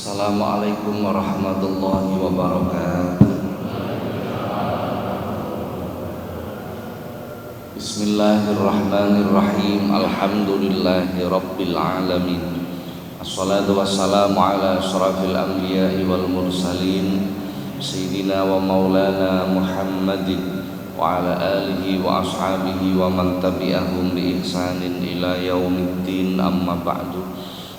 Assalamualaikum warahmatullahi wabarakatuh. Bismillahirrahmanirrahim. Alhamdulillahi rabbil alamin. Assalatu wassalamu ala asyrafil anbiya'i wal mursalin Sayyidina wa maulana Muhammadin wa ala alihi wa ashabihi wa man tabi'ahum bi ihsanin ila yaumiddin, amma ba'du.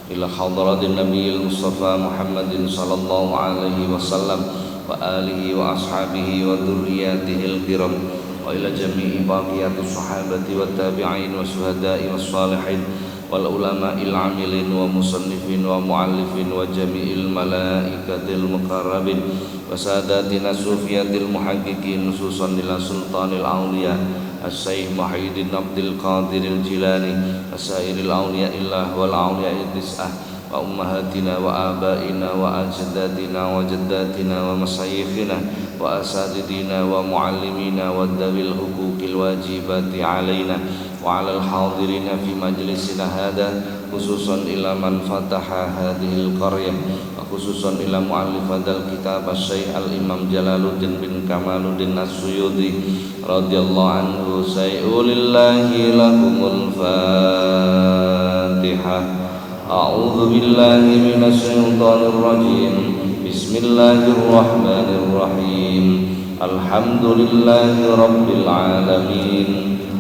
Ila hadratin nabiyil mustafa Muhammadin sallallahu alaihi wasallam wa alihi wa ashabihi wa dhurriyyatihil kiram wa ila jami'i baqiyatus sahabati wa tabi'in wa syuhada'i was salihin wal ulama'il amilin wa musannifin wa muallifin wa jami'il malaikatil muqarrabin wa sadatina sufiyatil muhaqqiqin khususan ila sultanil awliya As-Sayyid Muhyiddin Abdul Qadiril Jilani Asairil awliya illah wal awliya tis'ah wa ummahatina wa abaina wa ajdadina wa jaddatina wa masyayikhina wa asatidina wa muallimina wa dawil hukukil wajibati alaina wa alal hadirina fi majlisina hada khususan ila man fataha hadhil qaryah wa khususan ila muallif hadzal kitab Asy-Syaikh Al-Imam Jalaluddin bin Kamaluddin As-Suyuti radhiyallahu anhu. Sayulillahi lahumul Fatihah. A'udzu billahi minasy syaithanir rajim. Bismillahirrahmanirrahim. Alhamdulillahi rabbil alamin.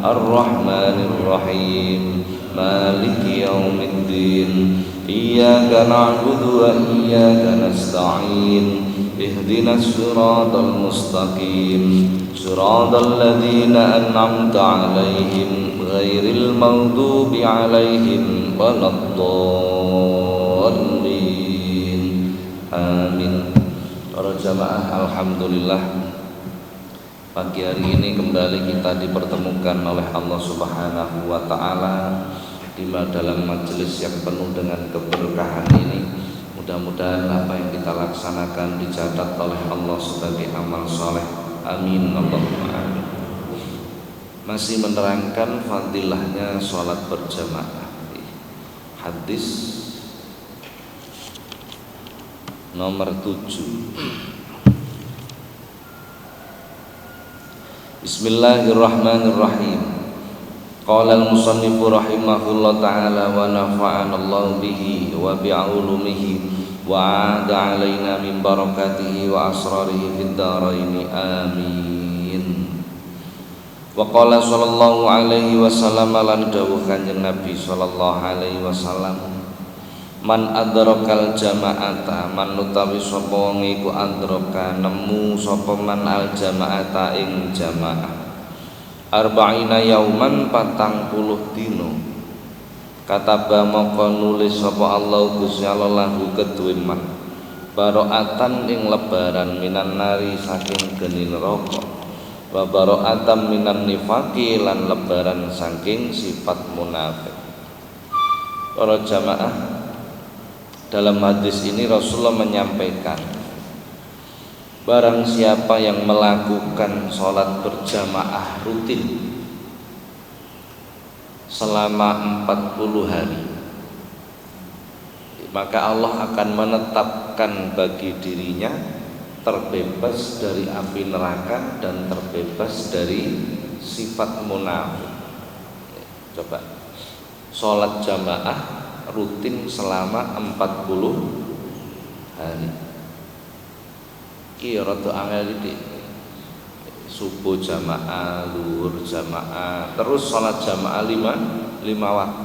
Ar-Rahmanir Rahim. Maliki yaumiddin. Iyyaka na'budu wa iyyaka nasta'in. Ihdinas siratal mustaqim. Siratal ladzina an'amta 'alaihim ghairil maghdubi 'alaihim waladdallin. Amin. Para jamaah, alhamdulillah pagi hari ini kembali kita dipertemukan oleh Allah Subhanahu wa taala di dalam majelis yang penuh dengan keberkahan ini. Mudah-mudahan apa yang kita laksanakan dicatat oleh Allah sebagai amal soleh. Amin Allahumma amin. Masih menerangkan fadilahnya sholat berjamaah. Hadis nomor 7. Bismillahirrahmanirrahim. Qala al-musannifu rahimahullah ta'ala wa nafa'ana Allah bihi wa bi'ulumihi wa 'ada 'alaina min barakatihi wa asrarihi fid dharain. Amin. Wa qala sallallahu alaihi wasallam lan dawuh Kanjeng Nabi sallallahu alaihi wasallam, man adrakal jama'ata, man utawi sapa wong iku adraka nemu sapa man al jama'ata ing jamaah arba'ina yauman 40 dino kataba maka nulis sapa Allah Gusti Allah lahu kedue man baro'atan ing lebaran minan nari saking geni neraka wa baro'atan minan nifaqi lan lebaran saking sifat munafik. Para jamaah, dalam hadis ini Rasulullah menyampaikan, barang siapa yang melakukan sholat berjamaah rutin selama 40 hari, maka Allah akan menetapkan bagi dirinya terbebas dari api neraka dan terbebas dari sifat munafik. Coba sholat jamaah rutin selama 40 hari. Ki rada angel iki. Subuh jamaah, zuhur jamaah, terus salat jamaah 5 waktu.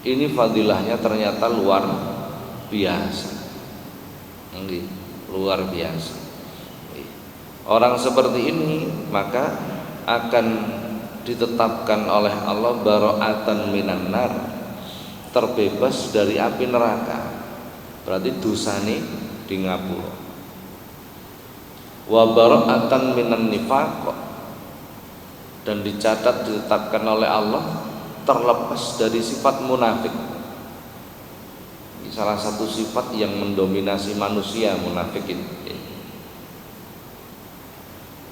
Ini fadilahnya ternyata luar biasa. Nggih, luar biasa. Orang seperti ini maka akan ditetapkan oleh Allah baro'atan minan nar, terbebas dari api neraka. Berarti dosane di ngapura. Wa baro'atan minan nifaq, dan dicatat ditetapkan oleh Allah terlepas dari sifat munafik. Ini salah satu sifat yang mendominasi manusia, munafik itu.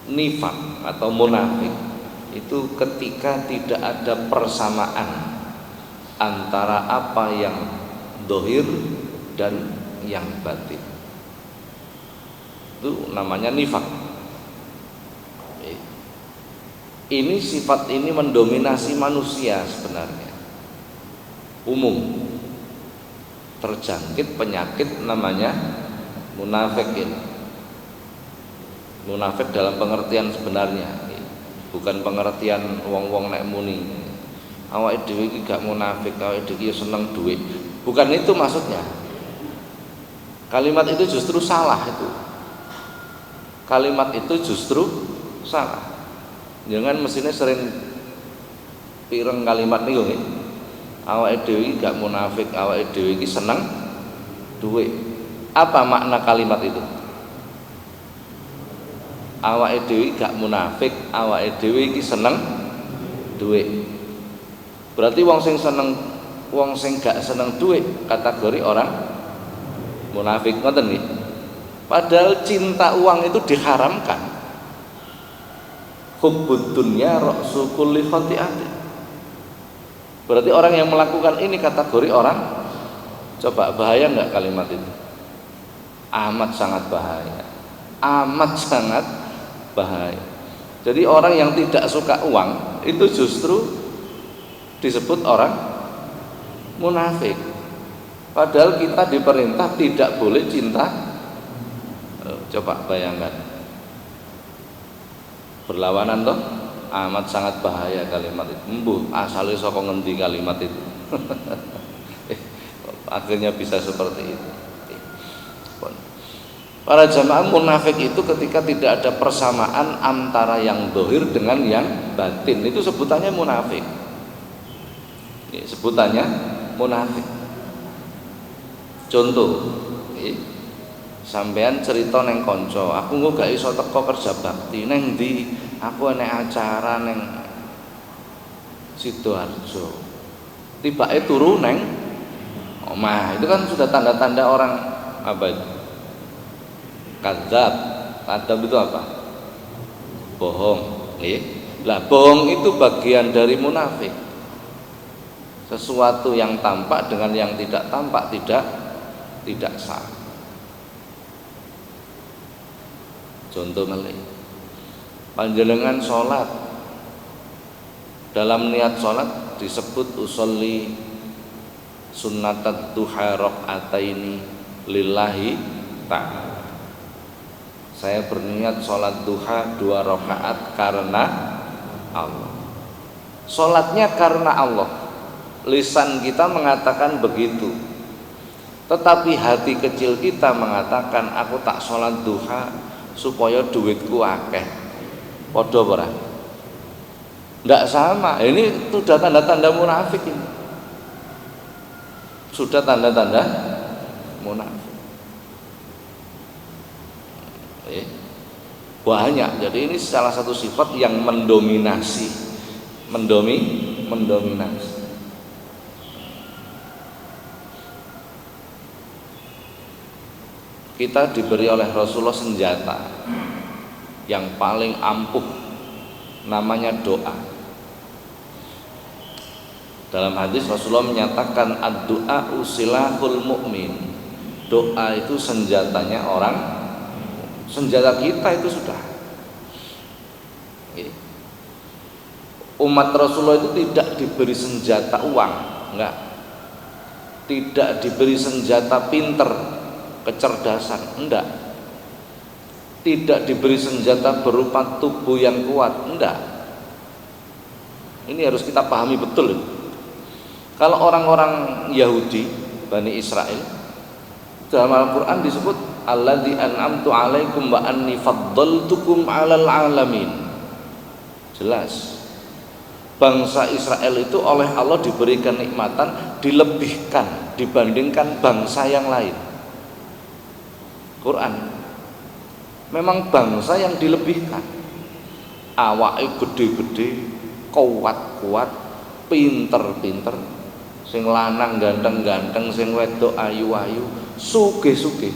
Nifaq atau munafik itu ketika tidak ada persamaan antara apa yang dohir dan yang batin. Itu namanya nifak. Ini sifat ini mendominasi manusia sebenarnya. Umum terjangkit penyakit namanya munafik ini. Munafik dalam pengertian sebenarnya, bukan pengertian wong-wong nek muni. Awake dhewe iki gak munafik, awake dhewe seneng duit. Bukan itu maksudnya. Kalimat itu justru salah itu. Kalimat itu justru salah. Jangan mestinya sering pireng kalimat niku nggih. Awake dhewe iki gak munafik, awake dhewe iki seneng duit. Apa makna kalimat itu? Awake dhewe gak munafik, awake dhewe iki seneng duit. Berarti wong sing gak seneng duit kategori orang munafik, ngoten nggih. Padahal cinta uang itu diharamkan. Hubbud dunya ra'su kulli khati'atin. Berarti orang yang melakukan ini kategori orang, coba bahaya enggak kalimat itu? Amat sangat bahaya. Amat sangat bahaya. Jadi orang yang tidak suka uang itu justru disebut orang munafik. Padahal kita diperintah tidak boleh cinta. Coba bayangkan. Berlawanan toh, amat sangat bahaya kalimat itu. Mbuh asale saka ngendi kalimat itu. Akhirnya bisa seperti itu. Para jamaah, munafik itu ketika tidak ada persamaan antara yang dohir dengan yang batin, itu sebutannya munafik. Sebutannya munafik. Contoh, sampean cerita neng konco, aku engko gak iso teko kerja bakti neng ndi, aku enek acara neng Sidoarjo. Tibake turu neng omah. Itu kan sudah tanda-tanda orang apa itu? Kadzab. Kadzab itu apa? Bohong. Lah bohong itu bagian dari munafik. Sesuatu yang tampak dengan yang tidak tampak tidak sah. Contoh malih, panjenengan sholat, dalam niat sholat disebut usolli sunnatat duha rakaataini lillahi ta'ala. Saya berniat sholat duha 2 rakaat karena Allah. Sholatnya karena Allah. Lisan kita mengatakan begitu, tetapi hati kecil kita mengatakan aku tak sholat duha supaya duitku akeh. Padha ora? Ndak sama. Ini sudah tanda-tanda munafik ini. Sudah tanda-tanda munafik. Banyak. Jadi ini salah satu sifat yang mendominasi. Mendominasi. Kita diberi oleh Rasulullah senjata yang paling ampuh, namanya doa. Dalam hadis Rasulullah menyatakan ad-du'a usilahul mu'min. Doa itu senjatanya orang, senjata kita itu sudah. Umat Rasulullah itu tidak diberi senjata uang, enggak. Tidak diberi senjata pinter, kecerdasan, enggak. Tidak diberi senjata berupa tubuh yang kuat, enggak. Ini harus kita pahami betul. Kalau orang-orang Yahudi, Bani Israel, dalam Al-Quran disebut alladzi an'amtu alaikum wa anni faddaltukum 'alal 'alamin. Jelas. Bangsa Israel itu oleh Allah diberikan nikmatan, dilebihkan dibandingkan bangsa yang lain. Quran memang bangsa yang dilebihkan, awake gede-gede, kuat-kuat, pinter-pinter, sing lanang ganteng-ganteng, sing wedok ayu-ayu, sugih-sugih.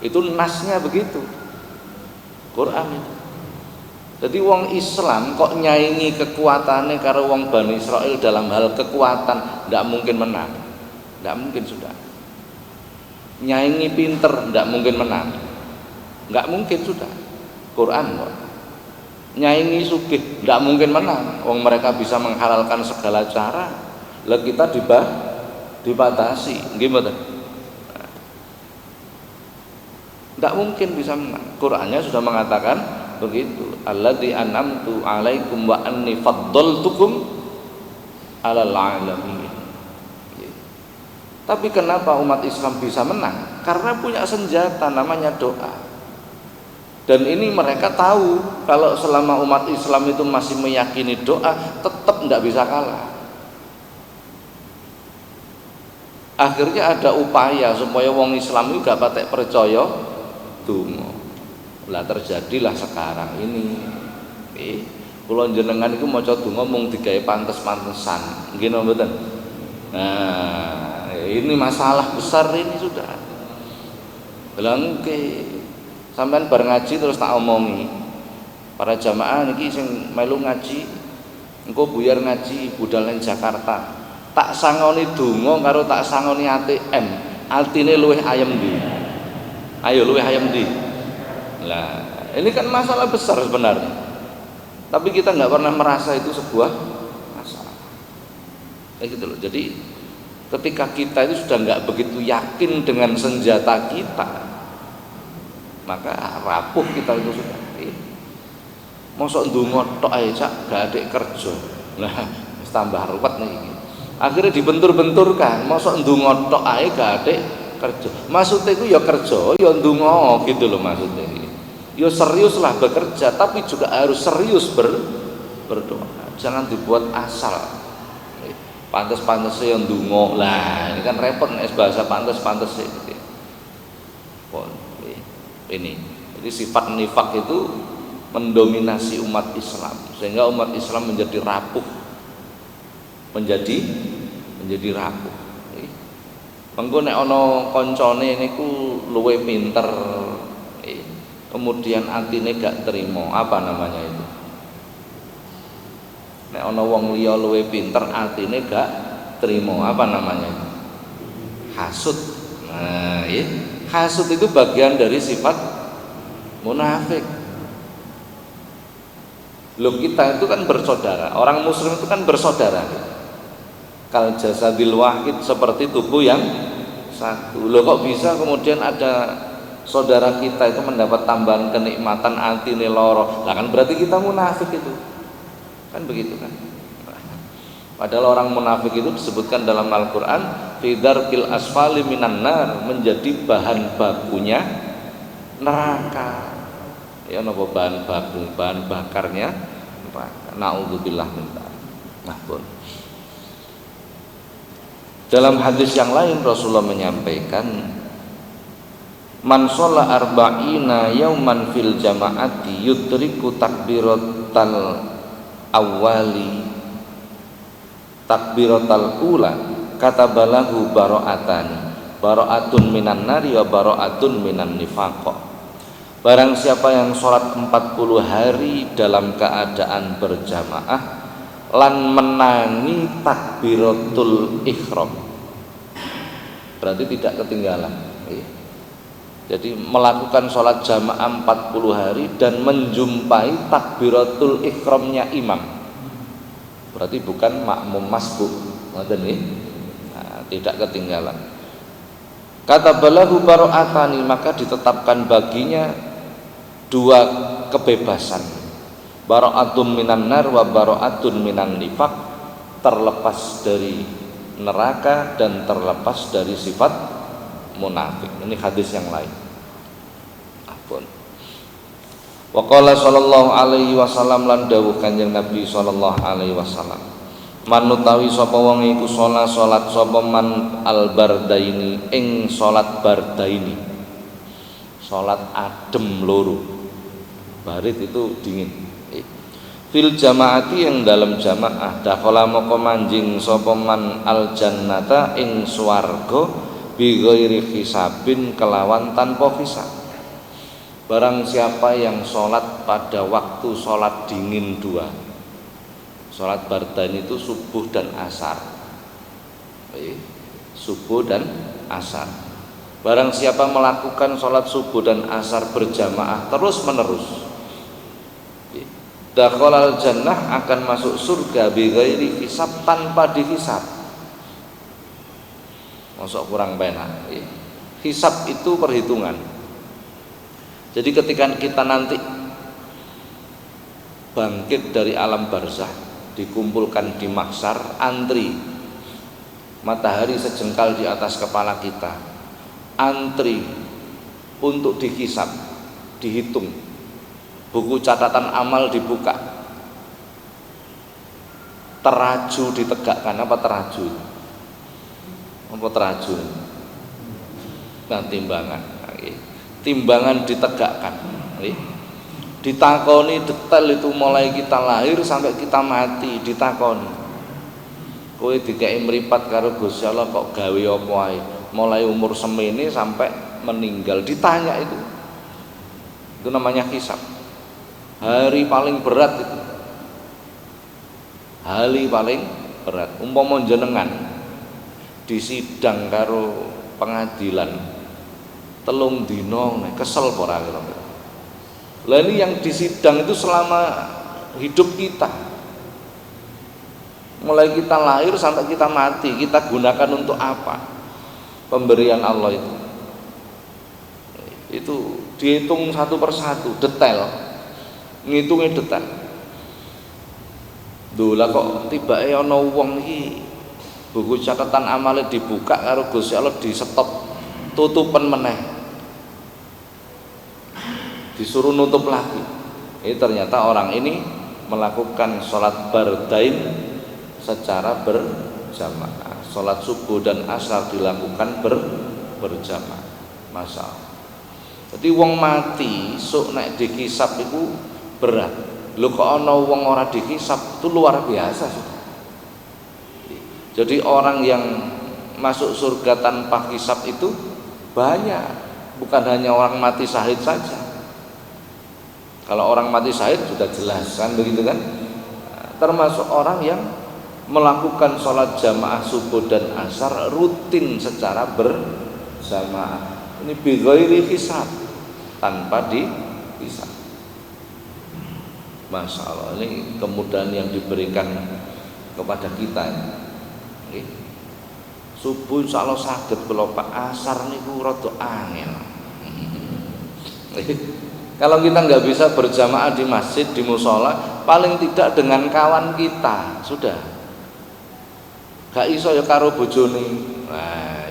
Itu nasnya begitu, Quran itu. Jadi wong Islam kok nyaingi kekuatannya karo wong Bani Israel dalam hal kekuatan, tidak mungkin menang. Tidak mungkin sudah. Nyaingi pinter, tidak mungkin menang. Nggak mungkin sudah. Quran kok. Nyaingi sugih, tidak mungkin menang. Wong mereka bisa menghalalkan segala cara. Lah kita dibatasi, gimana? Tidak mungkin bisa menang. Qurannya sudah mengatakan begitu. Alladzi an'amtu 'alaikum wa anni faddaltukum 'alal 'alamin. Tapi kenapa umat Islam bisa menang? Karena punya senjata namanya doa. Dan ini mereka tahu kalau selama umat Islam itu masih meyakini doa, tetap tidak bisa kalah. Akhirnya ada upaya supaya wong Islam itu gak patek percaya donga. Lah terjadilah sekarang ini. Kula jenengan iku maca donga mung digawe pantes-pantesan. Nggih napa mboten? Nah, ini masalah besar ini sudah. Bilang ke sampean bar ngaji terus tak omongi. Para jamaah niki sing melu ngaji, engko buyar ngaji budal ning Jakarta. Tak sangoni donga karo tak sangoni ATM. Artine luwih ayem ndi? Ayo luwih ayem ndi? Lah, ini kan masalah besar sebenarnya. Tapi kita nggak pernah merasa itu sebuah masalah. Kayak gitu loh. Jadi ketika kita itu sudah nggak begitu yakin dengan senjata kita, maka rapuh kita itu sudah. Mosok ndonga tok ae cak gak adek kerja. Lah wis tambah ruwet nih. Akhirnya dibentur-benturkan, mosok ndonga tok ae gak adek kerja. Maksudnya itu ya kerja, ya ndonga gitu loh maksudnya. Ya seriuslah bekerja, tapi juga harus serius berdoa. Jangan dibuat asal. Pantes-pantes yang ndonga. Lah, ini kan repot nek bahasa pantes-pantes gitu. Ini. Jadi sifat nifak itu mendominasi umat Islam sehingga umat Islam menjadi rapuh. Menjadi rapuh. Mengko nek ana kancane niku luwe pinter, kemudian atine gak terima, apa namanya itu? Nek ana wong liya luwe pinter atine gak terima, apa namanya itu? Hasud. Nah, ya. Hasud itu bagian dari sifat munafik. Loh, kita itu kan bersaudara, orang muslim itu kan bersaudara. Kal jasadil wahid, seperti tubuh yang satu. Loh, kok bisa kemudian ada saudara kita itu mendapat tambahan kenikmatan atine loro? Lah kan berarti kita munafik itu. Kan begitu kan? Padahal orang munafik itu disebutkan dalam Al-Qur'an fi dzarkil asfali minan nar, menjadi bahan bakunya neraka. Ya napa bahan baku, bahan bakarnya neraka. Nauzubillah min dzalik. Dalam hadis yang lain Rasulullah menyampaikan, man sholla arba'ina yauman fil jama'ati yudriku takbiratal awwali takbiratal ula katabalahu bara'atun minan nari wa bara'atun minan nifaq. Barang siapa yang sholat 40 hari dalam keadaan berjamaah lan menangi takbiratul ihram, berarti tidak ketinggalan. Jadi melakukan sholat jamaah 40 hari dan menjumpai takbiratul ihramnya imam, berarti bukan makmum masbuk. Tidak ketinggalan. Kata balahu baro'atani, maka ditetapkan baginya dua kebebasan, baro'atun minan nar wa baro'atun minan nifaq, terlepas dari neraka dan terlepas dari sifat munafik. Ini hadis yang lain. Wa qala sallallahu alaihi wasallam, lan dawuh Kanjeng Nabi sallallahu alaihi wasallam, manutawi sapa wong iku salat sapa man al bardaini ing salat bardaini, salat adem loro. Barit itu dingin. Fil jamaati, yang dalam jamaah, dakhala moko manjing sapa man al jannata ing swarga bi ghairi hisabin, kelawan tanpa hisab. Barang siapa yang sholat pada waktu sholat dingin dua, sholat bardain itu subuh dan asar. subuh dan asar. Barang siapa melakukan sholat subuh dan asar berjamaah terus menerus, dakhalal jannah, akan masuk surga bighairi hisab, tanpa dihisab. Masuk kurang penak. Hisab itu perhitungan. Jadi ketika kita nanti bangkit dari alam barzah, dikumpulkan di mahsyar, antri, matahari sejengkal di atas kepala kita, antri untuk dihisab, dihitung, buku catatan amal dibuka, teraju ditegakkan. Apa teraju? Apa teraju? Nah, timbangan ditegakkan, ditakoni detail itu, mulai kita lahir sampai kita mati ditakoni. Kowe dikei mripat karo Gusti Allah kok gawe apa ae, mulai umur semene sampai meninggal ditanya itu namanya hisab. Hari paling berat itu, hari paling berat. Umpama jenengan disidang karo pengadilan telung dino, kesel ora kira-kira. Lah ini yang disidang itu selama hidup kita, mulai kita lahir sampai kita mati, kita gunakan untuk apa pemberian Allah itu dihitung satu persatu, detail, ngitungnya detail. Lah kok tibake ana wong iki buku catatan amale dibuka karo Gusti Allah disetop, tutupan meneh, disuruh nutup lagi. Ini ternyata orang ini melakukan sholat bardain secara berjamaah. Sholat subuh dan asar dilakukan berjamaah. Masya Allah. Jadi wong mati sok nek dikisap itu berat. Lho kok ana wong ora dikisap, itu luar biasa. Jadi orang yang masuk surga tanpa hisab itu banyak, bukan hanya orang mati syahid saja. Kalau orang mati syahid sudah jelas kan begitu kan, termasuk orang yang melakukan sholat jamaah subuh dan asar rutin secara berjamaah, ini bighairi hisab, tanpa dihisab. Masya Allah, ini kemudahan yang diberikan kepada kita. Subuh insyaallah saged kula Pak, asar niku rada angel. Kalau kita nggak bisa berjamaah di masjid, di musola, paling tidak dengan kawan kita sudah. Gak iso ya karo bojone. Nah,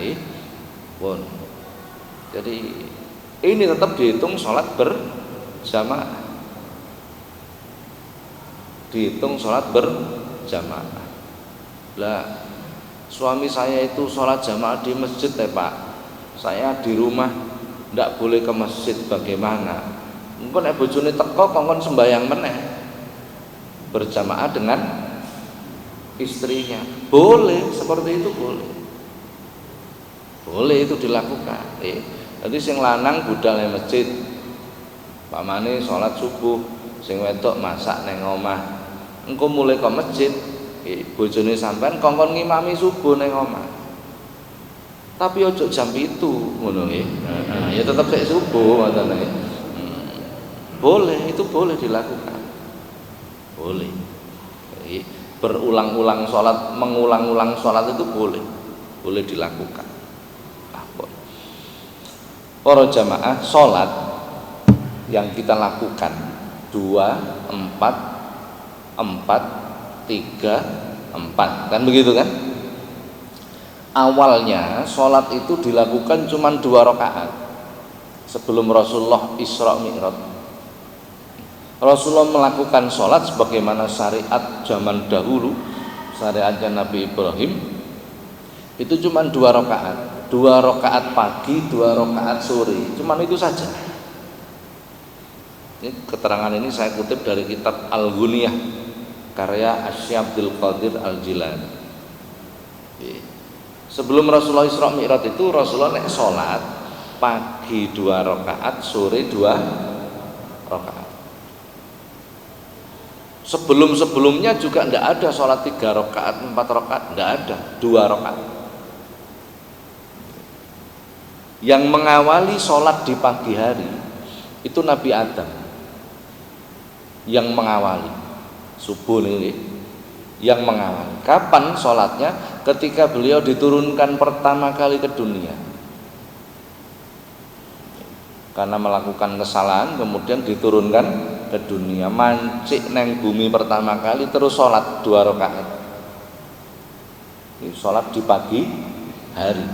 pun. Jadi ini tetap dihitung sholat berjamaah. Dihitung sholat berjamaah. Lah, suami saya itu sholat jamaah di masjid ya Pak, saya di rumah ndak boleh ke masjid, bagaimana? Mungkin bojone teko kongkon sembahyang meneh berjamaah dengan istrinya, boleh seperti itu, boleh itu dilakukan. Jadi sing lanang budal nang masjid, pamane sholat subuh, sing wedok masak neng omah, engko mulai ke masjid, bojone sampean kongkon ngimami subuh neng omah. Tapi ojo jam itu, ngono nggih. Ya tetap sik subuh ngoten nggih. Boleh, itu boleh dilakukan. Boleh. Berulang-ulang sholat, mengulang-ulang sholat itu boleh dilakukan. Para jamaah, sholat yang kita lakukan 2, 4, 3, 4, kan begitu kan? Awalnya sholat itu dilakukan cuma 2 rakaat sebelum Rasulullah Isra Mi'raj. Rasulullah melakukan sholat sebagaimana syariat zaman dahulu, syariatnya Nabi Ibrahim, itu cuma 2 rakaat, 2 rakaat pagi, 2 rakaat sore, cuma itu saja. Ini keterangan ini saya kutip dari kitab Al-Ghunyah karya Asy Abdul Qadir Al-Jilani. Sebelum Rasulullah Isra Mi'raj itu Rasulullah nek sholat pagi 2 rakaat, sore 2 rakaat. Sebelum-sebelumnya juga tidak ada sholat 3 rakaat, 4 rakaat, tidak ada, 2 rakaat. Yang mengawali sholat di pagi hari itu Nabi Adam. Yang mengawali subuh nih, yang mengawali. Kapan sholatnya? Ketika beliau diturunkan pertama kali ke dunia. Karena melakukan kesalahan kemudian diturunkan ke dunia, mancik neng bumi pertama kali, terus sholat 2 rakaat. Sholat di pagi hari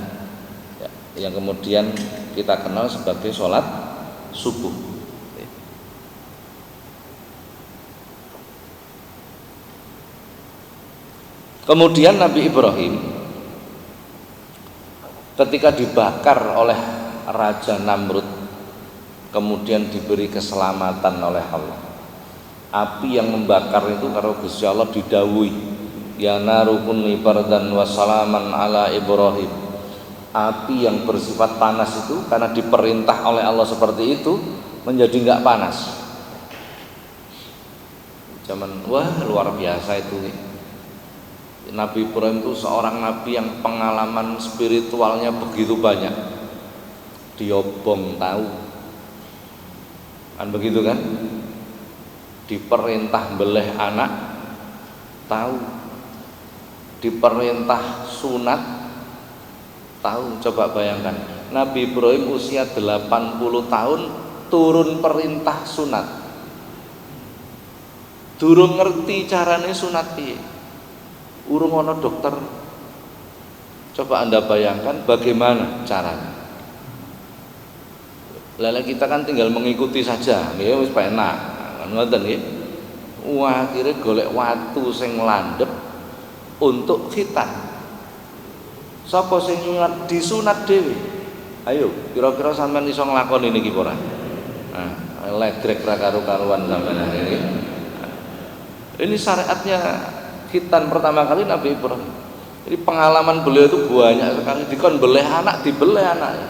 ya, yang kemudian kita kenal sebagai sholat subuh. Kemudian Nabi Ibrahim ketika dibakar oleh Raja Namrud, kemudian diberi keselamatan oleh Allah. Api yang membakar itu karo Gusti Allah didhawuhi, ya naru kunni bardan wa salaman ala Ibrahim. Api yang bersifat panas itu karena diperintah oleh Allah seperti itu menjadi enggak panas. Zaman luar biasa itu. Nabi Ibrahim itu seorang nabi yang pengalaman spiritualnya begitu banyak. Diobong tahu, kan begitu kan? Diperintah beleh anak tahu, diperintah sunat tahu. Coba bayangkan, Nabi Ibrahim usia 80 tahun turun perintah sunat, durung ngerti carane sunat piye, urung ana dokter. Coba Anda bayangkan bagaimana caranya. Lala kita kan tinggal mengikuti saja, ya wis penak, kan ngoten nggih. Wah, akhirnya golek watu sing landhep untuk khitan. Sapa sing nyunat disunat dhewe? Ayo, kira-kira sampean iso nglakoni niki ora? Nah, legrek ra karo-karuan sampean iki. Ini syariatnya khitan pertama kali Nabi Ibrahim. Jadi pengalaman beliau itu banyak sekali. Dikon beleh anak, dibeleh anaknya.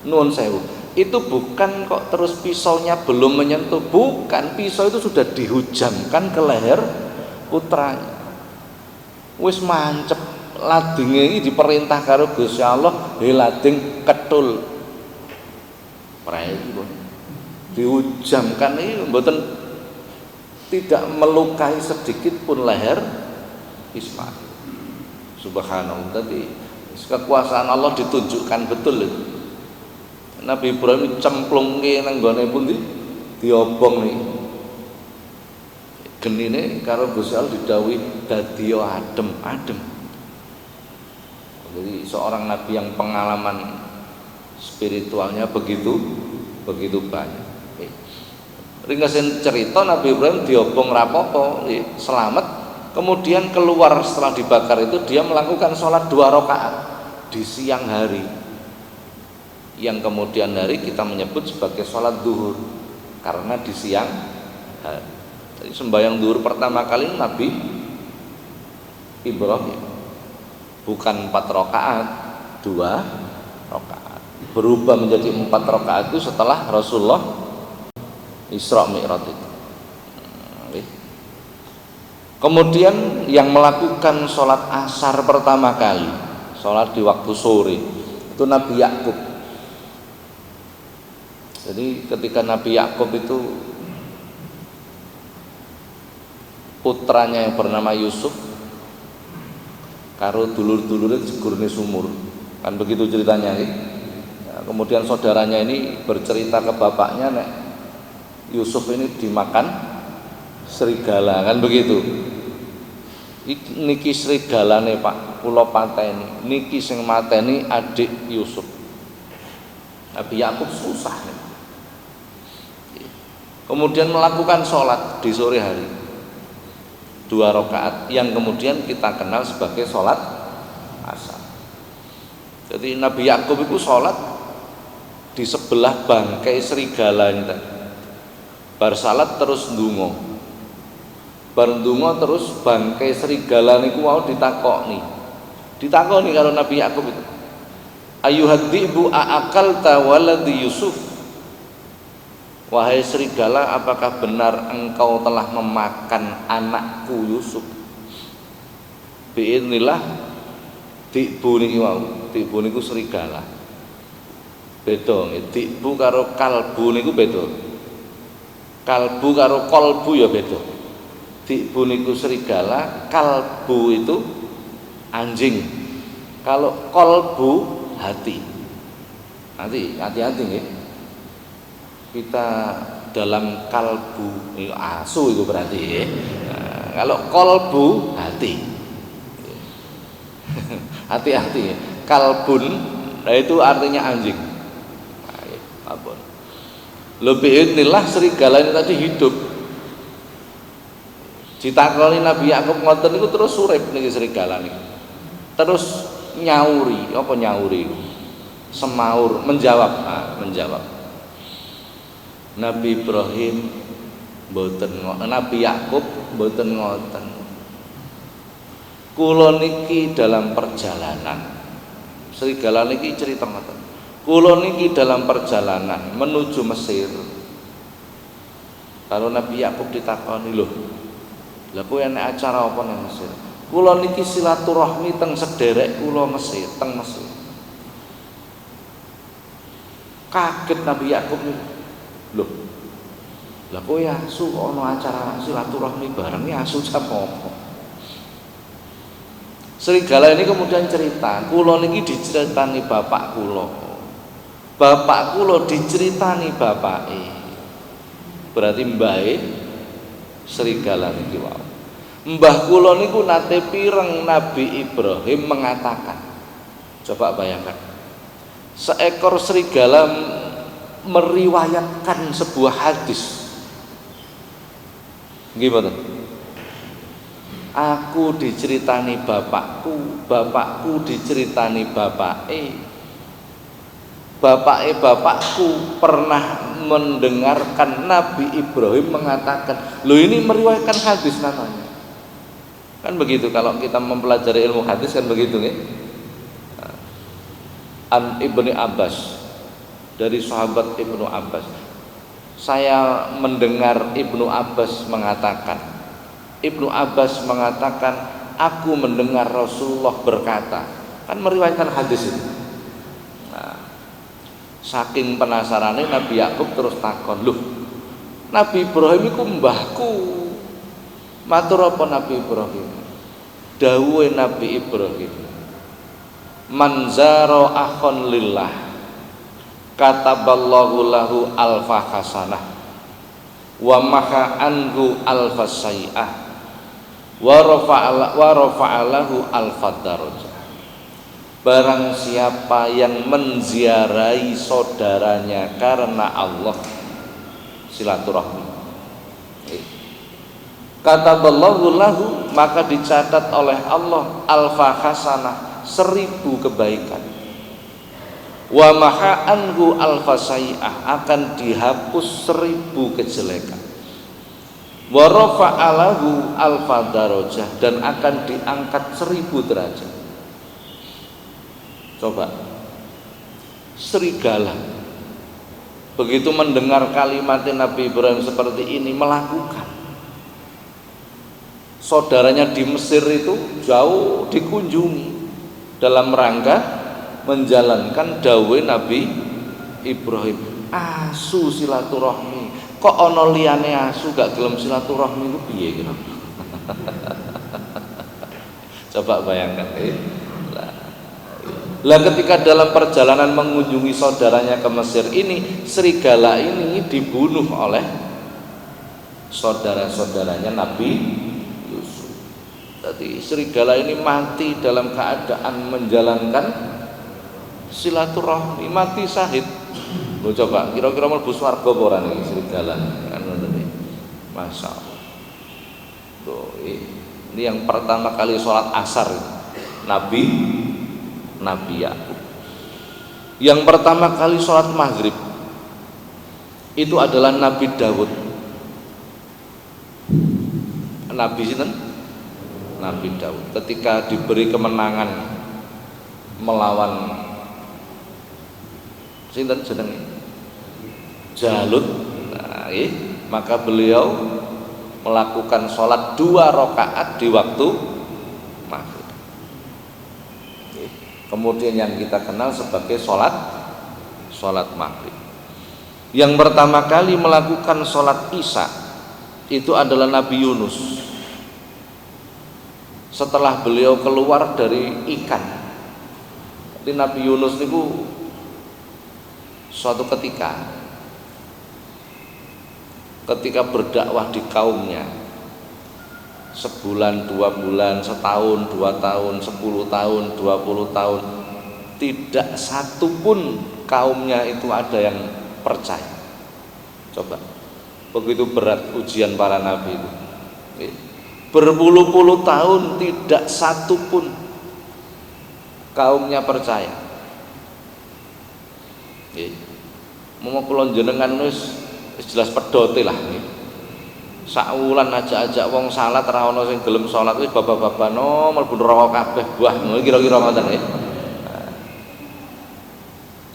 Nuwun sewu. Itu bukan kok terus pisaunya belum menyentuh, bukan, pisau itu sudah dihujamkan ke leher putranya. Wis mancep, ladinge iki diperintah karo Gusti Allah, lading ketul. Prei iki dihujamkan iki mboten, tidak melukai sedikit pun leher Ismail. Subhanallah, tadi kekuasaan Allah ditunjukkan betul itu. Nabi Ibrahim cemplungke nang gone pundi diobong nih. Genine karo Gusti Allah didhawuhi dadi adem. Jadi seorang nabi yang pengalaman spiritualnya begitu banyak. Ringkasan cerita, Nabi Ibrahim diobong rapopo, selamat. Kemudian keluar setelah dibakar itu dia melakukan sholat 2 rakaat di siang hari, yang kemudian hari kita menyebut sebagai sholat duhur karena di siang hari. Jadi sembahyang duhur pertama kali Nabi Ibrahim bukan 4 rakaat, 2 rakaat, berubah menjadi 4 rakaat itu setelah Rasulullah Isra Mi'raj itu. Kemudian yang melakukan sholat asar pertama kali, sholat di waktu sore, itu Nabi Yakub. Jadi ketika Nabi Yakub itu putranya yang bernama Yusuf karo dulur-dulurnya digurune sumur, kan begitu ceritanya nih. Ya, kemudian saudaranya ini bercerita ke bapaknya, nek Yusuf ini dimakan serigala, kan begitu. Niki serigalane Pak, kula pateni. Niki sing mateni adik Yusuf. Nabi Yakub susah nih. Kemudian melakukan sholat di sore hari 2 rakaat yang kemudian kita kenal sebagai sholat asar. Jadi Nabi Yakub itu sholat di sebelah bangkai serigala ini. Bar salat terus ndonga. Bar ndonga terus bangkai serigala niku mau ditakoni karo Nabi Yakub itu. Ayuhadzibu aakalta waladi Yusuf. Wahai serigala, apakah benar engkau telah memakan anakku Yusuf? Biidznillah, dibu niki mau, dibu niku serigala. Beda nggih. Di'bu karo kalbu niku beda. Kalbu karo kolbu ya beda. Di'bu niku serigala, kalbu itu anjing. Kalau kolbu hati. Nanti hati-hati nggih. Kita dalam kalbu asu itu berarti ya. Nah, kalau kolbu hati. Hati-hati ya. Kalbun nah itu artinya anjing. Nah, ya, ampun. Lebih inilah serigala ini tadi hidup. Ditakoni Nabi Yakub ngoten niku terus urip niki serigala niku. Terus nyauri, apa nyauri? Semaur, menjawab, menjawab. Nabi Ibrahim mboten ngoten, Nabi Yakub mboten ngoten. Kula niki dalam perjalanan. Serigala niki cerita ngoten. Kula niki dalam perjalanan menuju Mesir. Kalau Nabi Yakub ditakoni, "Lho, lha kowe enek acara apa nang Mesir?" Kula niki silaturahmi teng sederek kula Mesir, teng Mesir. Kaget Nabi Yakub niku. Loh, lah kowe asu ana acara silaturahmi bareng asu jam apa? Serigala ini kemudian cerita, kula niki diceritani bapak kula. Bapak kula diceritani bapake. Berarti mbahe serigala niki wae. Mbah kula niku nate pireng Nabi Ibrahim mengatakan. Coba bayangkan. Seekor serigala meriwayatkan sebuah hadis. Gimana? Aku diceritani bapakku, bapakku diceritani bapake. Bapakku pernah mendengarkan Nabi Ibrahim mengatakan, "Loh ini meriwayatkan hadis namanya." Kan begitu kalau kita mempelajari ilmu hadis kan begitu nggih. An Ibnu Abbas, dari sahabat Ibnu Abbas. Saya mendengar Ibnu Abbas mengatakan, aku mendengar Rasulullah berkata. Kan meriwayatkan hadis itu. Nah, saking penasarannya Nabi Yakub terus takon, "Loh, Nabi Ibrahim iku mbahku." Matur apa Nabi Ibrahim? Dawuhe Nabi Ibrahim, "Man zara akhon lillah kataballahu lahu alfa hasanah wa maha anhu alfa sayi'ah wa rafa'alahu alfa darajah." Barang siapa yang menziarahi saudaranya karena Allah, silaturahmi, kataballahu lahu, maka dicatat oleh Allah alfa hasanah, 1000 kebaikan. Wa maha anhu alfa sayi'ah, akan dihapus 1000 kejelekan. Wa rafa'alahu alfa darajah, dan akan diangkat 1000 derajat. Coba serigala begitu mendengar kalimat Nabi Ibrahim seperti ini melakukan. Saudaranya di Mesir itu jauh dikunjungi dalam rangka menjalankan dawuh Nabi Ibrahim. Asu silaturahmi, kok ana liyane asu gak gelem silaturahmi ku piye kira? Coba bayangkan lah ketika dalam perjalanan mengunjungi saudaranya ke Mesir ini, serigala ini dibunuh oleh saudara-saudaranya Nabi Yusuf. Jadi serigala ini mati dalam keadaan menjalankan silaturahmi, mati syahid. Lo coba kira-kira mlebu swarga apa ora niki serigala kan ngoten iki. Masyaallah. Tuh, ini yang pertama kali sholat asar Nabi Yakub. Yang pertama kali sholat maghrib itu adalah Nabi Daud. Nabi sinten? Nabi Daud. Ketika diberi kemenangan melawan sinten jenenge? Jalut. Nah, maka beliau melakukan sholat 2 rakaat di waktu maghrib. Kemudian yang kita kenal sebagai sholat sholat maghrib. Yang pertama kali melakukan sholat isya itu adalah Nabi Yunus. Setelah beliau keluar dari ikan. Jadi Nabi Yunus itu suatu ketika berdakwah di kaumnya, sebulan, 2 bulan, setahun, 2 tahun, 10 tahun, 20 tahun, tidak satu pun kaumnya itu ada yang percaya. Coba, begitu berat ujian para nabi itu, berpuluh-puluh tahun tidak satu pun kaumnya percaya. Mau kula jenengan wis jelas pedote lah. Saulan ajak-ajak wong salat ora ana sing gelem salat wis babak-babano mlebu neraka kabeh buah ngono kira-kira ngoten nggih.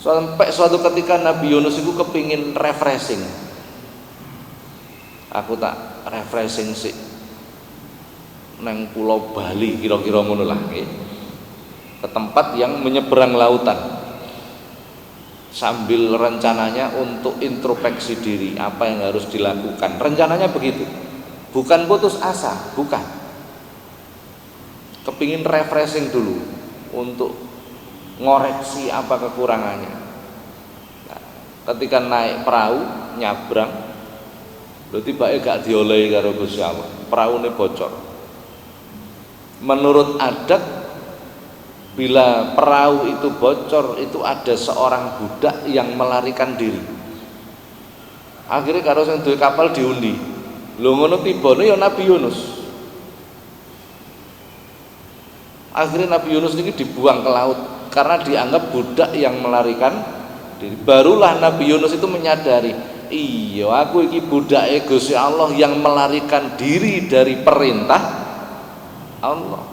Sampai suatu ketika Nabi Yunus itu kepingin refreshing. Aku tak refreshing sih nang pulau Bali kira-kira ngono lah nggih. Ke tempat yang menyeberang lautan. Sambil rencananya untuk introspeksi diri apa yang harus dilakukan. Rencananya begitu, bukan putus asa, bukan, kepingin refreshing dulu untuk ngoreksi apa kekurangannya. Nah, ketika naik perahu nyabrang, berarti bae gak diolehi karo Gusti Allah, perahunya bocor. Menurut adat, bila perahu itu bocor, itu ada seorang budak yang melarikan diri. Akhirnya karo sing duwe kapal diundi. Lho ngono tibane ya Nabi Yunus. Akhirnya Nabi Yunus ini dibuang ke laut karena dianggap budak yang melarikan diri. Barulah Nabi Yunus itu menyadari, iya aku iki budake Gusti Allah yang melarikan diri dari perintah Allah.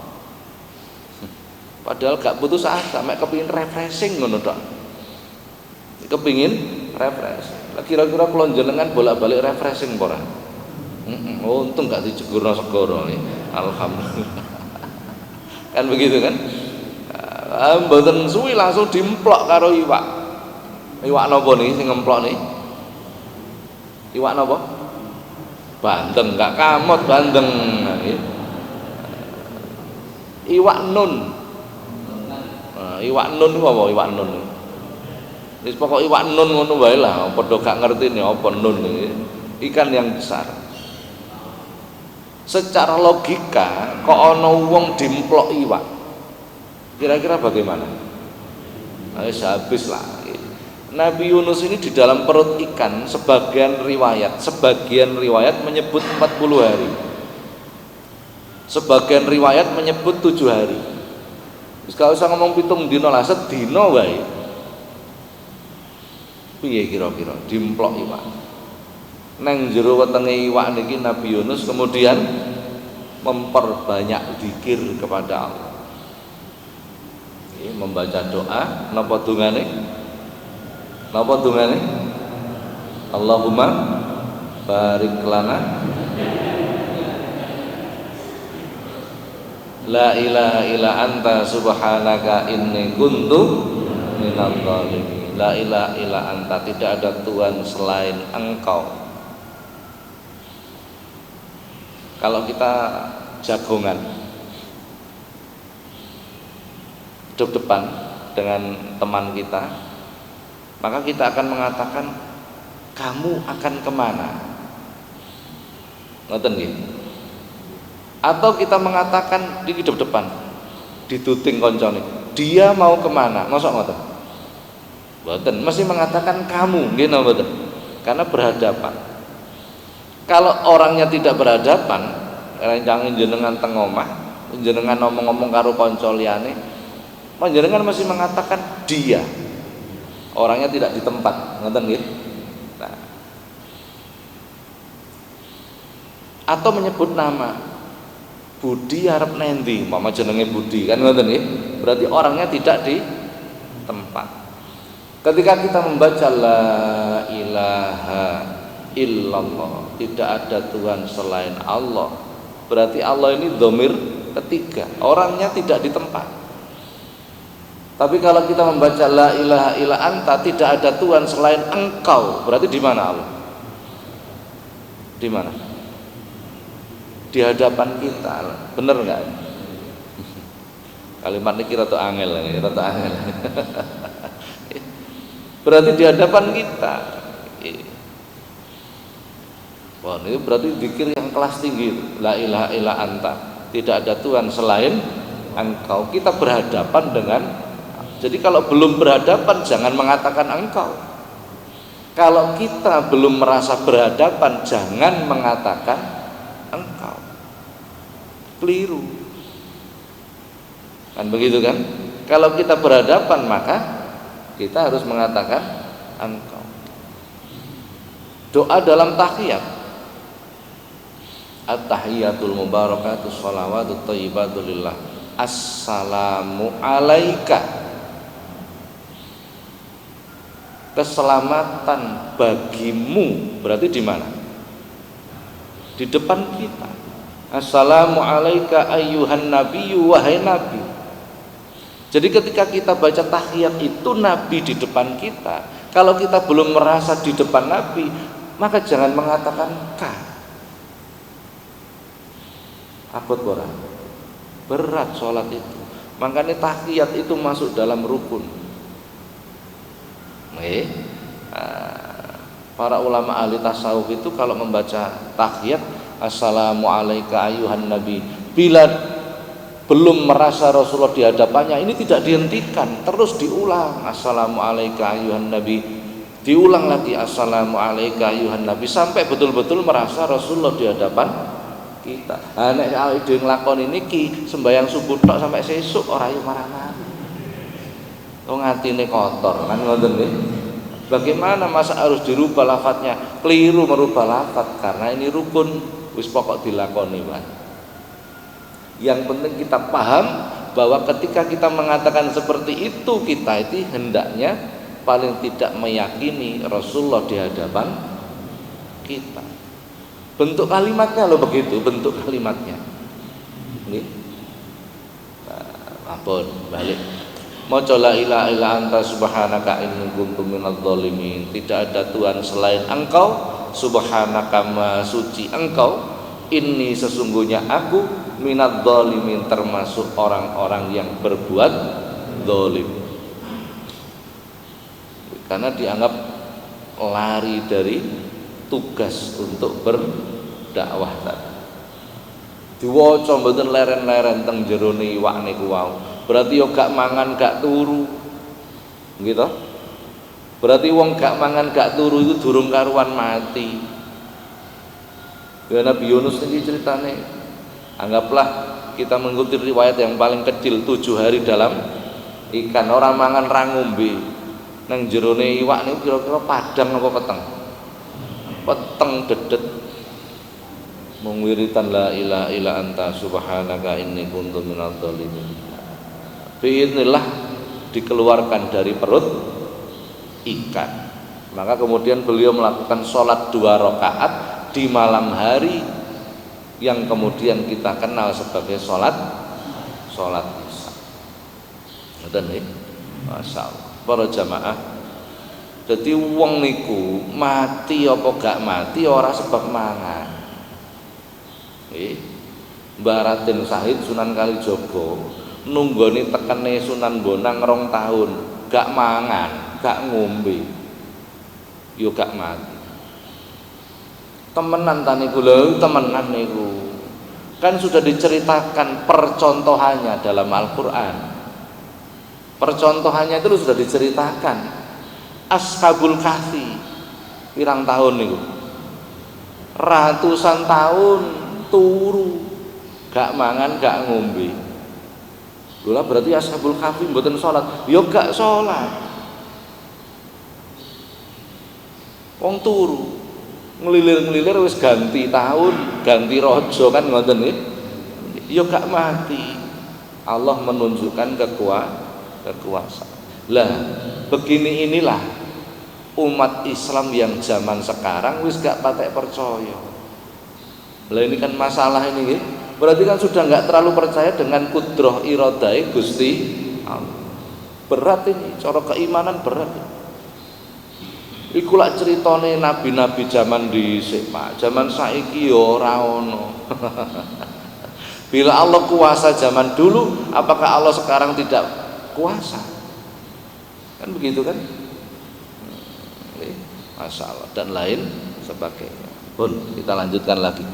Padahal gak putus asa, mek kepingin refreshing ngono tok. Kepingin refreshing. Kira-kira kula jenengan bolak-balik refreshing apa ora? Untung gak dijegurno segoro nih. Alhamdulillah. Kan begitu kan? Mboten suwi langsung dimplok karo iwak. Iwak napa nih sing ngemplok nih? Iwak napa? Bandeng, gak kamot bandeng. Iwak nun. Iwak nun itu apa iwak nun? Wis pokok iwak nun ngono wae lah, padha gak ngerti nih apa nun iki. Ikan yang besar. Secara logika kok ana wong dimplok iwak. Kira-kira bagaimana? Habis lah. Nabi Yunus ini di dalam perut ikan, sebagian riwayat menyebut 40 hari. Sebagian riwayat menyebut 7 hari. Wis gak usah ngomong 7 dina lah, sedina wae. Piye kira-kira dimplok iwak. Nang jero wetenge iwak niki Nabi Yunus kemudian memperbanyak zikir kepada Allah. Membaca doa, napa dungane? Napa dungane? Allahumma barik lana la ilaha illa anta subhanaka inni kuntu minadh dhalimin. La ilaha illa anta, tidak ada Tuhan selain Engkau. Kalau kita jagongan hidup depan dengan teman kita, maka kita akan mengatakan, kamu akan kemana? Ngoten nggih. Atau kita mengatakan di hidup depan, dituting koncone, dia mau kemana? Mosok ngoten? Mboten, mesti mengatakan kamu, nggih napa mboten? Karena berhadapan. Kalau orangnya tidak berhadapan, rencang jenengan teng omah, jenengan ngomong-ngomong karo kanca liyane, panjenengan mesti mengatakan dia. Orangnya tidak di tempat, ngoten nggih. Nah. Atau menyebut nama. Budi arep nendi, mama jenenge Budi kan ngoten nggih. Berarti orangnya tidak di tempat. Ketika kita membaca la ilaha illallah, tidak ada Tuhan selain Allah, berarti Allah ini dhamir ketiga, orangnya tidak di tempat. Tapi kalau kita membaca la ilaha illa anta, tidak ada Tuhan selain engkau, berarti di mana Allah? Di mana? Di hadapan kita. Bener nggak? Kalimat ini kira tuh angel, berarti di hadapan kita. Wah, ini berarti zikir yang kelas tinggi. La ilaha illa anta, tidak ada Tuhan selain engkau. Kita berhadapan dengan. Jadi kalau belum berhadapan jangan mengatakan engkau. Kalau kita belum merasa berhadapan jangan mengatakan engkau. Keliru. Kan begitu kan? Kalau kita berhadapan maka kita harus mengatakan engkau. Doa dalam tahiyat. At-tahiyatul mubarakatus shalawatut thayyibatu lillah. Assalamu alaika. Keselamatan bagimu, berarti di mana? Di depan kita. Assalamu alaika ayyuhan nabiyyu, wahai nabi. Jadi ketika kita baca tahiyat itu nabi di depan kita. Kalau kita belum merasa di depan nabi, maka jangan mengatakan ka. Abot ora. Berat sholat itu. Makanya tahiyat itu masuk dalam rukun. Para ulama ahli tasawuf itu kalau membaca tahiyat assalamu alayka ayyuhan nabi, bila belum merasa Rasulullah di hadapannya, ini tidak dihentikan, terus diulang assalamu alayka ayyuhan nabi, diulang lagi assalamu alayka ayyuhan nabi, sampai betul-betul merasa Rasulullah di hadapan kita. Nek awake dhewe nglakoni niki sembahyang subuh tok sampai sesuk ora yo marah-marah. Wong atine kotor kan ngoten nggih. Bagaimana masa harus dirubah lafadznya? Keliru merubah lafadz karena ini rukun, wis pokok dilakoni, Pak. Yang penting kita paham bahwa ketika kita mengatakan seperti itu, kita itu hendaknya paling tidak meyakini Rasulullah di hadapan kita. Bentuk kalimatnya loh begitu, bentuk kalimatnya. Nggih. Ampun, balik. Maca la ilaha illa anta subhanaka inni kuntu minadz dzalimin. Tidak ada Tuhan selain engkau, subhanaka maha suci engkau, inni sesungguhnya aku minadz dzalimin termasuk orang-orang yang berbuat zalim. Karena dianggap lari dari tugas untuk berdakwah tadi. Diwaca mboten leren-leren teng jerone iwak niku wau. Berarti yo gak mangan gak turu. Gitu. Berarti wong gak mangan gak turu itu durung karuan mati. Ya Nabi Yunus ini ceritane. Anggaplah kita mengikuti riwayat yang paling kecil 7 hari dalam ikan, orang mangan ra ngombe. Nang jerone iwak niku kira-kira padang apa peteng? Peteng dedet. Mengwiritan la ilaha illa anta subhanaka inni kuntu minadz dzalimin. Biidznillah dikeluarkan dari perut ikan. Maka kemudian beliau melakukan sholat 2 rakaat di malam hari yang kemudian kita kenal sebagai sholat isya. Ngoten nggih. Masyaallah. Para jamaah, jadi wong niku mati apa gak mati ora sebab mangan. Mbah Raden Sahid Sunan Kalijaga nunggoni tekene Sunan Bonang 2 tahun, gak mangan, gak ngombe, yo gak mati. Temenan ta niku lho, temenan niku. Kan sudah diceritakan percontohannya dalam Al-Qur'an. Percontohannya itu sudah diceritakan. Ashabul Kahfi pirang tahun niku? Ratusan tahun turu, gak mangan, gak ngombe. Lha berarti Ashabul Kahfi mboten salat, ya gak salat. Wong turu, ngelilir-ngelilir wis ganti tahun, ganti raja kan ngoten nggih. Ya gak mati. Allah menunjukkan kekuasaan. Lah, begini inilah umat Islam yang zaman sekarang wis gak patek percaya. Lah ini kan masalah ini nggih. Berarti kan sudah nggak terlalu percaya dengan kudroh irodai Gusti Allah. Berat ini, cara keimanan berat. Iku lak ceritane nabi-nabi zaman dhisik, Pak. Zaman saiki ya ora ono. Bila Allah kuasa zaman dulu, apakah Allah sekarang tidak kuasa? Kan begitu kan? Masya Allah dan lain sebagainya. Pun kita lanjutkan lagi.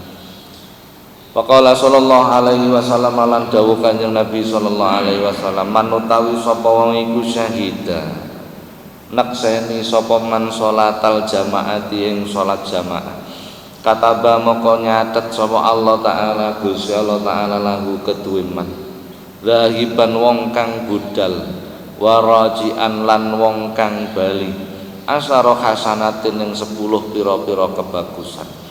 Faqala sallallahu alaihi wasallam lan dawuh Kanjeng Nabi sallallahu alaihi wasallam, man utawi sapa wong iku syahida nakseni sapa man salatal jamaati ing salat jamaah, kataba moko nyatet sapa Allah taala Gusti Allah taala lahu keduwe man zahiban wong kang budal warajian lan wong kang bali asara hasanatin ing 10 pira-pira kebagusan.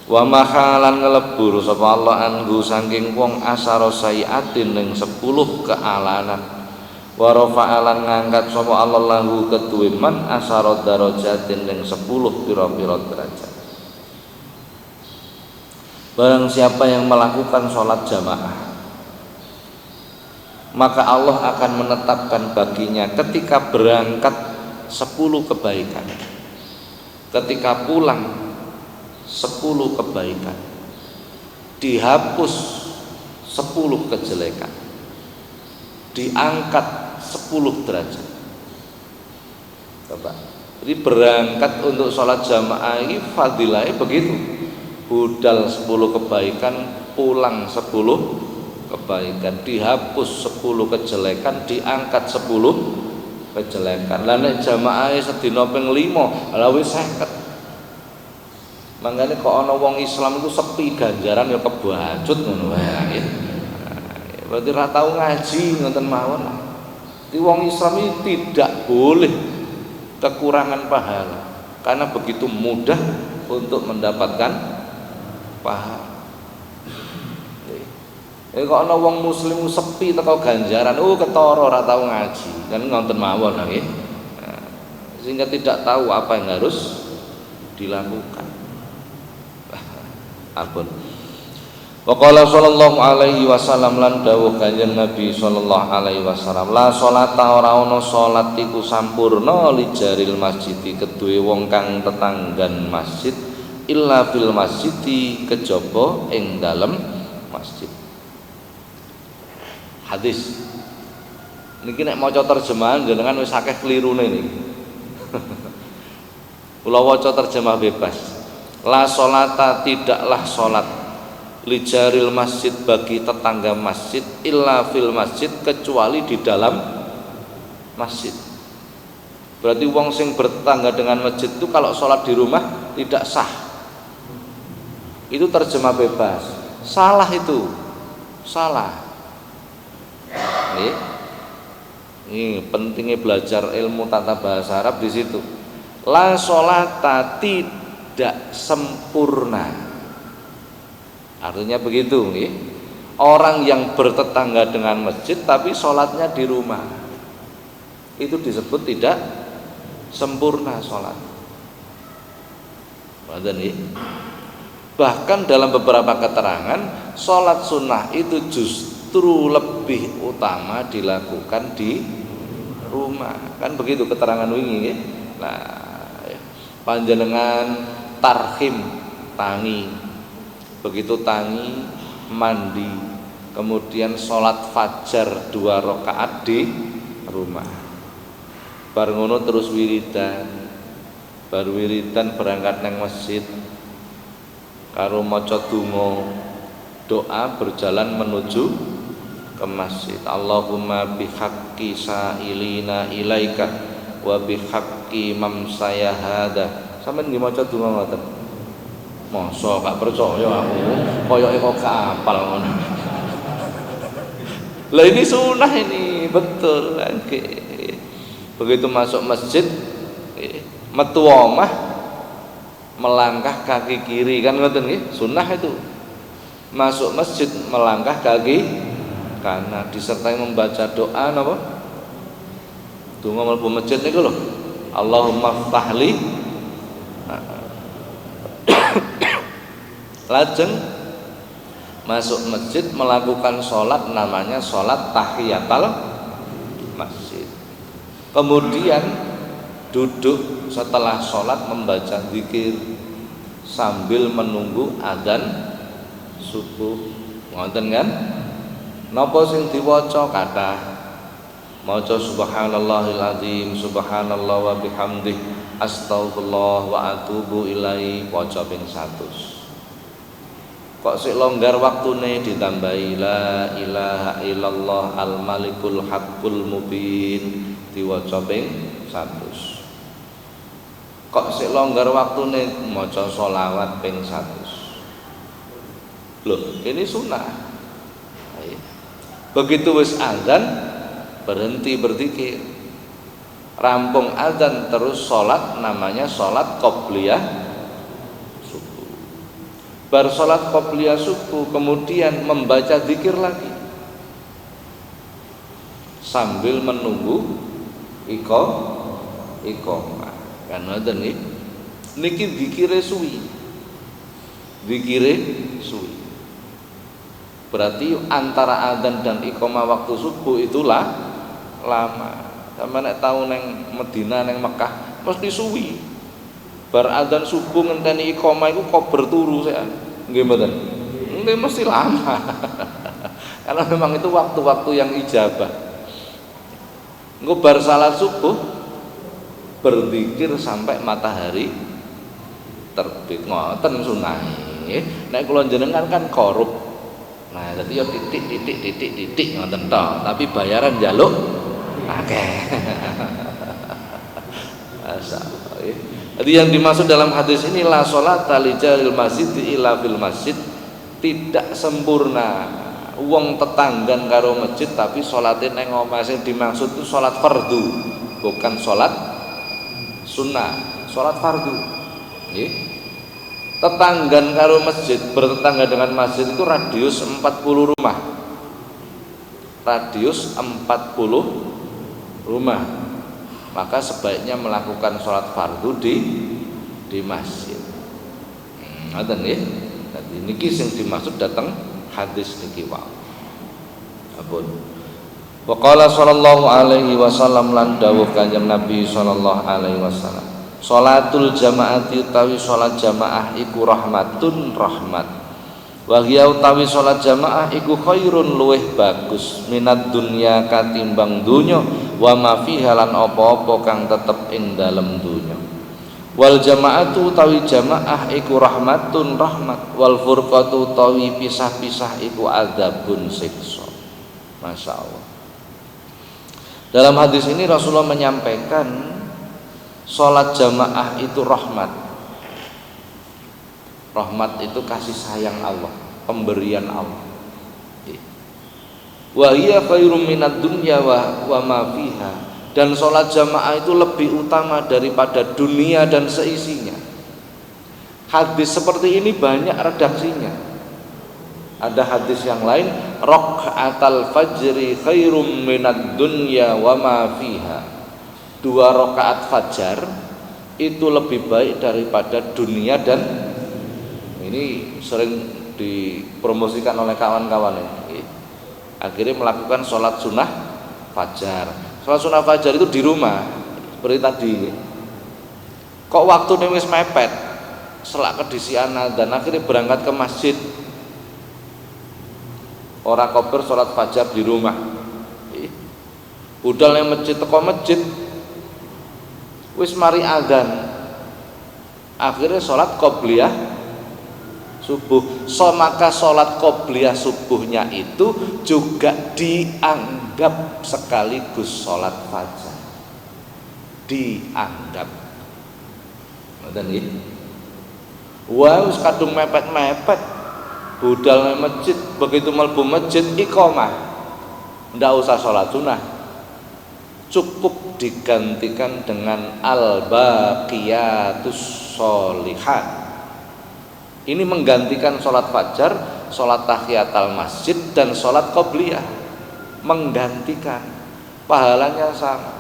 Wa mahalan ngelebur sapa Allah anhu saking wong asara sayiatin ning 10 kealanan. Wa rafa'alan ngangkat sapa Allah lahu keduwe man asara darajatin ning 10 pira-pira derajat. Barang siapa yang melakukan sholat jamaah, maka Allah akan menetapkan baginya ketika berangkat 10 kebaikan, ketika pulang 10 kebaikan, dihapus 10 kejelekan, diangkat 10 derajat. Coba, jadi berangkat untuk sholat jamaah ini fadilahnya begitu, budal 10 kebaikan, pulang 10 kebaikan, dihapus 10 kejelekan, diangkat 10 kejelekan. Lah nek jamaah sedina ping 5 lha wis 50. Mangane kok ana wong Islam itu sepi ganjaran ya kebacut ngono wae. Berarti ra tau ngaji ngoten mawon. Di wong Islam ini tidak boleh kekurangan pahala karena begitu mudah untuk mendapatkan pahala. Kok ana wong muslim sepi teko ganjaran, ketara ora tau ngaji. Kan ngoten mawon nggih. Sehingga tidak tahu apa yang harus dilakukan. Ampun. Wa qala sallallahu alaihi wasallam lan dawuh Kanjeng Nabi sallallahu alaihi wasallam, la sholata ora ana salat iku sampurna li jaril masjid keduwe wong kang tetanggan masjid illa fil masjidi kejaba ing dalem masjid. Hadis niki nek maca terjemahan jenengan wis akeh klirune niki. Kula waca terjemah bebas. La sholata tidaklah sholat lijaril masjid bagi tetangga masjid illa fil masjid kecuali di dalam masjid. Berarti wong sing bertetangga dengan masjid itu kalau sholat di rumah tidak sah. Itu terjemah bebas. Salah itu. Salah. Ini pentingnya belajar ilmu tata bahasa Arab di situ. La sholata tidak sempurna. Artinya begitu nih. Orang yang bertetangga dengan masjid tapi sholatnya di rumah, itu disebut tidak sempurna sholat. Bahkan dalam beberapa keterangan sholat sunnah itu justru lebih utama dilakukan di rumah. Kan begitu keterangan wingi. Nah, panjenengan tarhim tangi, begitu tangi mandi, kemudian sholat fajar 2 rakaat di rumah, bar ngono terus wiridan, baru wiridan berangkat nang masjid karo maca donga doa berjalan menuju ke masjid. Allahumma bihaqqi sa'ilina ilaika wa bihaqqi mamsaya hada. Sampeyan nggih maca donga ngoten? Masa gak percaya aku, koyoke kok kapal ngono. Lah ini sunnah ini, betul. Begitu masuk masjid, metu omah melangkah kaki kiri, kan ngoten nggih? Sunnah itu. Masuk masjid melangkah kaki kanan disertai membaca doa napa? Donga mlebu masjid niku lho. Allahumma ftahli. Lajeng masuk masjid melakukan sholat namanya sholat tahiyatul masjid. Kemudian duduk setelah sholat membaca zikir sambil menunggu adzan subuh. Ngoten kan? Napa sing diwaca kathah? Maca subhanallahil azim, subhanallah wa bihamdih, astagfirullah wa atubu ilaihi, waca ping 100. Kok sik longgar waktune ditambahi la ilaha illallah al malikul haqqul mubin, diwaca ping 100. Kok sik longgar waktune maca sholawat ping 100. Loh, ini sunnah. Begitu wis azan berhenti berzikir, rampung azan terus sholat, namanya sholat qobliyah subuh. Bar sholat qobliyah subuh kemudian membaca zikir lagi sambil menunggu iqamah. Kan ngoten niki zikire suwi. Berarti antara adzan dan iqamah waktu subuh itulah lama. Sampe nek tau neng Madinah neng Mekah mesti suwi. Bar adzan subuh ngenteni iqamah iku kok berturu sik. Nggih mboten? Nggih mesti lama. Karena memang itu waktu-waktu yang ijabah. Engko bar salat subuh berzikir sampai matahari terbit. Ngoten sunahe. Nek kula jenengan kan korup. Nah, jadi ya titik ngoten tok, tapi bayaran njaluk akeh. Masyaallah. Jadi yang dimaksud dalam hadis ini la sholata li jaril masjid illa fil masjid, tidak sempurna wong tetanggan karo masjid tapi salate nang omah. Sing dimaksud itu salat fardu, bukan salat sunnah, salat fardu. Nggih. Tetanggan karo masjid, bertetangga dengan masjid itu radius 40 rumah. Radius 40 rumah. Maka sebaiknya melakukan sholat fardu di masjid. Ngoten nggih. Dadi niki sing dimaksud datang hadis niki wae. Ampun. Wa qala sallallahu alaihi wasallam lan dawuh Kanjeng Nabi sallallahu alaihi wasallam. Sholatul jamaati utawi sholat jamaah iku rahmatun rahmat. Wa hiya utawi sholat jamaah iku khairun luweh bagus minad dunya katimbang dunya wa ma fiha lan apa-apa kang tetep ing dalem dunya. Wal jamaatu utawi jamaah iku rahmatun rahmat wal furqatu utawi pisah-pisah iku adzabun siksa. Masyaallah. Dalam hadis ini Rasulullah menyampaikan sholat jamaah itu rahmat. Rahmat itu kasih sayang Allah, pemberian Allah. Wa hiya khairum minad dunya wa ma fiha. Dan sholat jamaah itu lebih utama daripada dunia dan seisinya. Hadis seperti ini banyak redaksinya. Ada hadis yang lain, raka'atal fajri khairum minad dunya wa ma fiha. 2 rakaat fajar itu lebih baik daripada dunia, dan ini sering dipromosikan oleh kawan-kawan ini. Akhirnya melakukan sholat sunnah fajar. Sholat sunnah fajar itu di rumah seperti tadi. Kok waktu wis mepet, selak kedisian dan akhirnya berangkat ke masjid. Ora kober sholat fajar di rumah. Budal yang masjid teko masjid wis mari adzan, akhirnya sholat qobliyah subuh. Maka sholat qobliyah subuhnya itu juga dianggap sekaligus sholat fajar, dianggap. Ngoten nggih. Wah, wis kadung mepet-mepet budal nang masjid, begitu mlebu masjid iqamah, ndak usah sholat sunnah, cukup digantikan dengan al-baqiyatus sholihat. Ini menggantikan sholat fajar, sholat tahiyatul masjid, dan sholat qobliyah. Menggantikan, pahalanya sama.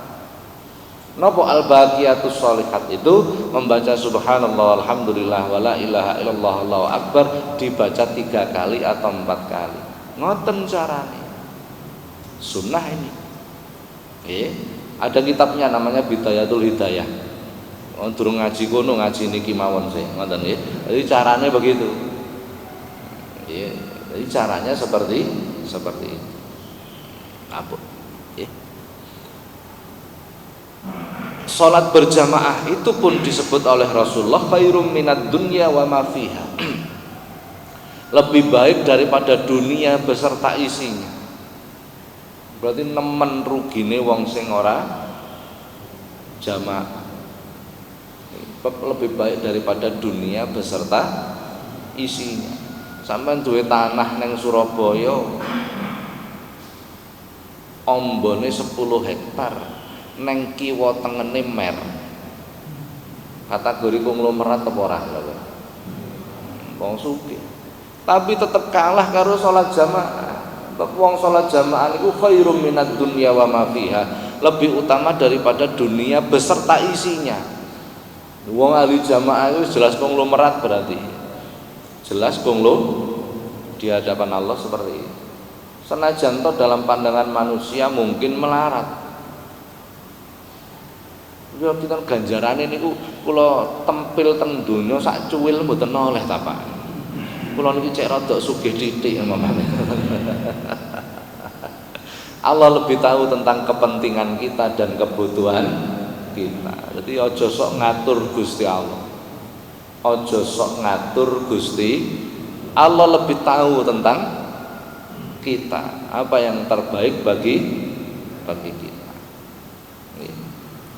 Nopo al-baqiyatus sholihat itu membaca subhanallah alhamdulillah wala ilaha illallah allahu akbar dibaca 3 kali atau 4 kali. Ngoten carane. Sunnah ini. Ada kitabnya namanya Bidayatul Hidayah. Durung ngaji kono ngaji niki mawon sih, ngoten nggih. Jadi caranya begitu. Nggih, jadi caranya seperti itu. Apa? Nggih. Salat berjamaah itu pun disebut oleh Rasulullah khairum minad dunya wa ma fiha. Lebih baik daripada dunia beserta isinya. Berarti nemen rugine wong sing ora jamaah. Lebih baik daripada dunia beserta isinya. Sampeyan duwe tanah neng Surabaya ombone 10 hektar, neng kiwa tengene mer. Kategori konglomerat apa ora lho. Wong sugih. Tapi tetap kalah karo salat jamaah. Tetep wong salat jamaah niku khairum minad dunya wa ma fiha. Lebih utama daripada dunia beserta isinya. Wong ahli jamaah itu jelas konglomerat berarti. Jelas di hadapan Allah seperti itu. Senajan toh dalam pandangan manusia mungkin melarat. Ya kita ganjarane niku kula tempil teng donya sak cuwil mboten oleh ta Pak. Kula niki cek rada sugih titik mamane. Allah lebih tahu tentang kepentingan kita dan kebutuhan kita. Jadi ojo sok ngatur Gusti Allah. Ojo sok ngatur Gusti Allah, lebih tahu tentang kita, apa yang terbaik bagi kita.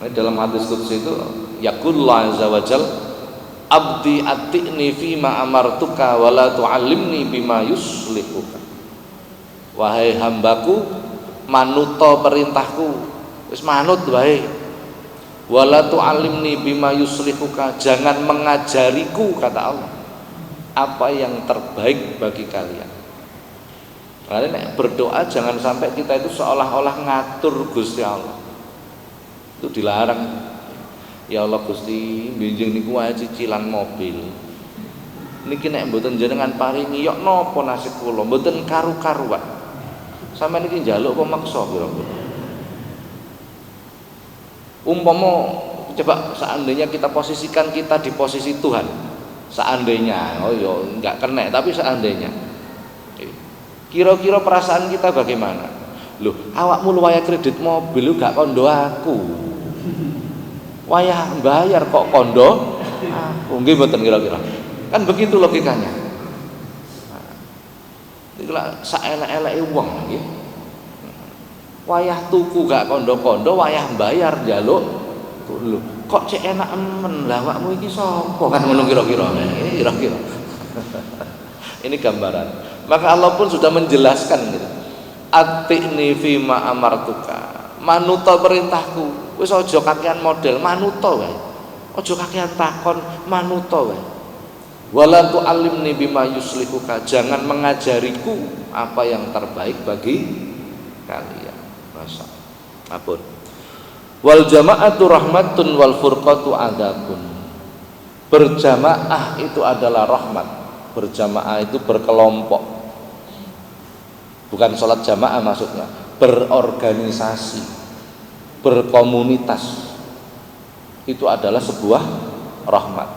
Ini dalam hadis qudsi itu yaqulullah azza wajal abdi ati'ni fima amartuka wa la tu'allimni bima yuslihuka. Wahai hambaku, manuto perintahku, wis manut wae. Wala tu'allimni bima yuslihuka, jangan mengajariku, kata Allah, apa yang terbaik bagi kalian. Karena berdoa jangan sampai kita itu seolah-olah ngatur Gusti Allah. Itu dilarang. Ya Allah Gusti, benjing niku wae cicilan mobil. Niki nek mboten jenengan paringi yok napa nasib kula, mboten karu-karuan. Sampeyan niki njaluk apa maksa kira-kira? Umpama coba seandainya kita posisikan kita di posisi Tuhan, seandainya, oh yo nggak kena, tapi seandainya, kira-kira perasaan kita bagaimana? Loh, awakmu luwaya kredit mobil lu gak kondo aku, wayah bayar kok kondo aku, nggih mboten kira-kira, kan begitu logikanya. Itulah saelek-eleke wong nggih. Wayah tuku gak kondo-kondo, wayah bayar njaluk lho kok cek enak men, lah awakmu iki sapa kan ngono kira-kira. Ini kira-kira. Ini gambaran. Maka Allah pun sudah menjelaskan gitu. Ati'ni fima amartuka, manuta perintahku. Wis aja kakean model, manuta wae. Aja kakean takon, manuta wae. Wala tu'allimni bima yuslihuka, jangan mengajariku apa yang terbaik bagi kalian. Masa apun. Wal jama'atu rahmatun wal furqatu adzabun. Berjamaah itu adalah rahmat. Berjamaah itu berkelompok. Bukan sholat jamaah maksudnya, berorganisasi, berkomunitas. Itu adalah sebuah rahmat.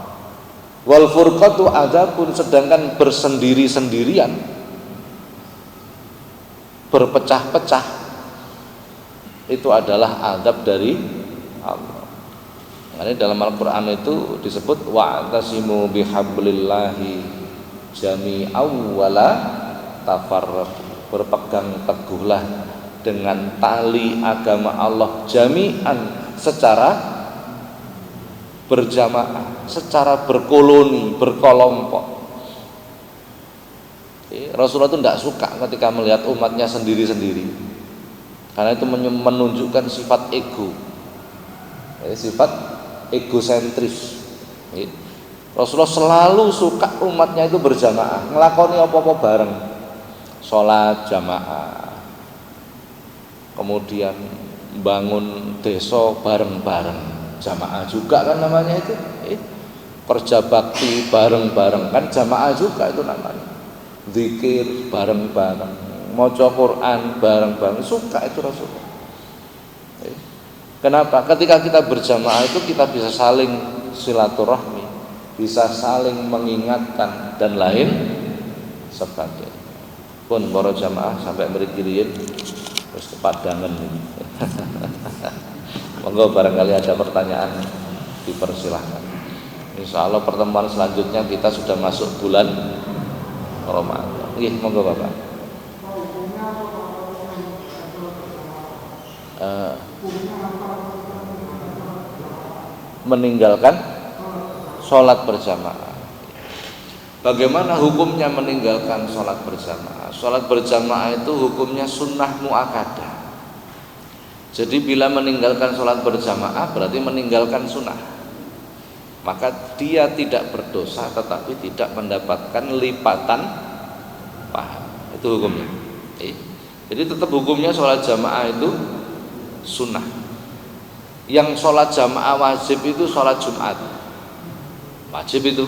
Wal furqatu adzabun, sedangkan bersendiri-sendirian, berpecah-pecah, itu adalah adab dari Allah. Ini dalam Al-Quran itu disebut wa'tasimu bihablillahi jami'aw wala tafarraqu, berpegang teguhlah dengan tali agama Allah jami'an, secara berjamaah, secara berkoloni, berkelompok. Rasulullah itu tidak suka ketika melihat umatnya sendiri-sendiri, karena itu menunjukkan sifat ego, sifat egosentris. Rasulullah selalu suka umatnya itu berjamaah, ngelakoni apa-apa bareng, sholat jamaah, kemudian bangun desa bareng-bareng, jamaah juga kan namanya itu, kerja bakti bareng-bareng kan jamaah juga itu namanya, zikir bareng-bareng, maca Quran bareng-bareng, suka itu Rasulullah. Kenapa? Ketika kita berjamaah itu kita bisa saling silaturahmi, bisa saling mengingatkan dan lain sebagainya. Pun para jamaah sampai mriki terus kepadangan ini. Monggo barangkali ada pertanyaan dipersilahkan. Insya Allah pertemuan selanjutnya kita sudah masuk bulan Ramadan. Nggih, monggo Bapak. Meninggalkan sholat berjamaah. Bagaimana hukumnya meninggalkan sholat berjamaah? Sholat berjamaah itu hukumnya sunnah muakkadah. Jadi bila meninggalkan sholat berjamaah berarti meninggalkan sunnah. Maka dia tidak berdosa tetapi tidak mendapatkan lipatan pahala. Itu hukumnya. Jadi tetap hukumnya sholat jamaah itu sunnah. Yang sholat jamaah wajib itu sholat Jumat. Wajib itu,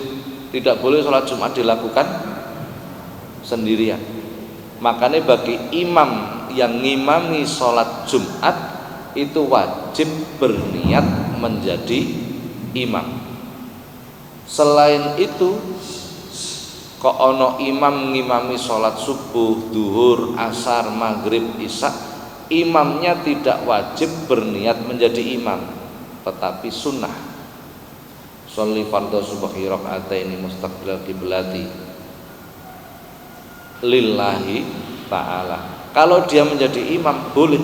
tidak boleh sholat Jumat dilakukan sendirian. Makanya bagi imam yang ngimami sholat Jumat itu wajib berniat menjadi imam. Selain itu, kok ono imam ngimami sholat subuh, duhur, asar, maghrib, isya, imamnya tidak wajib berniat menjadi imam, tetapi sunnah. Sholli fardhu subhi raka'ataini mustaqbilal qiblati lillahi ta'ala. Kalau dia menjadi imam boleh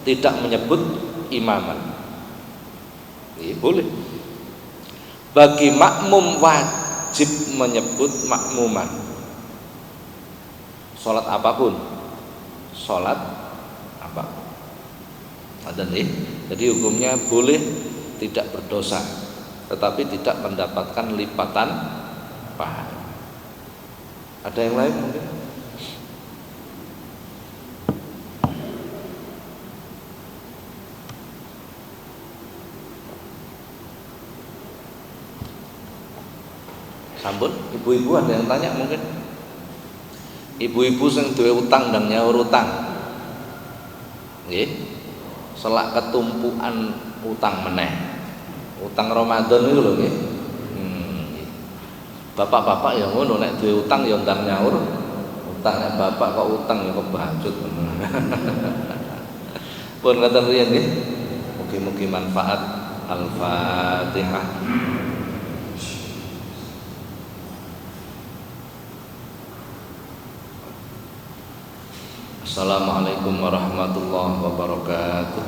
tidak menyebut imaman. Boleh. Bagi makmum wajib menyebut makmuman. Sholat apapun, sholat apapun. Jadi hukumnya boleh tidak berdosa, tetapi tidak mendapatkan lipatan pahala. Ada yang lain mungkin? Sampun, ibu-ibu ada yang tanya mungkin? Ibu-ibu sing duwe utang dan nyaur utang. Nggih. Selak ketumpukan utang meneh. Utang Ramadan niku lho nggih. Bapak-bapak ya ngono nek duwe utang ya ndang nyaur. Utang nek bapak kok utang ya kebacut. Pun ngoten riyen nggih. Mugi-mugi manfaat. Al-Fatihah. Assalamualaikum warahmatullahi wabarakatuh.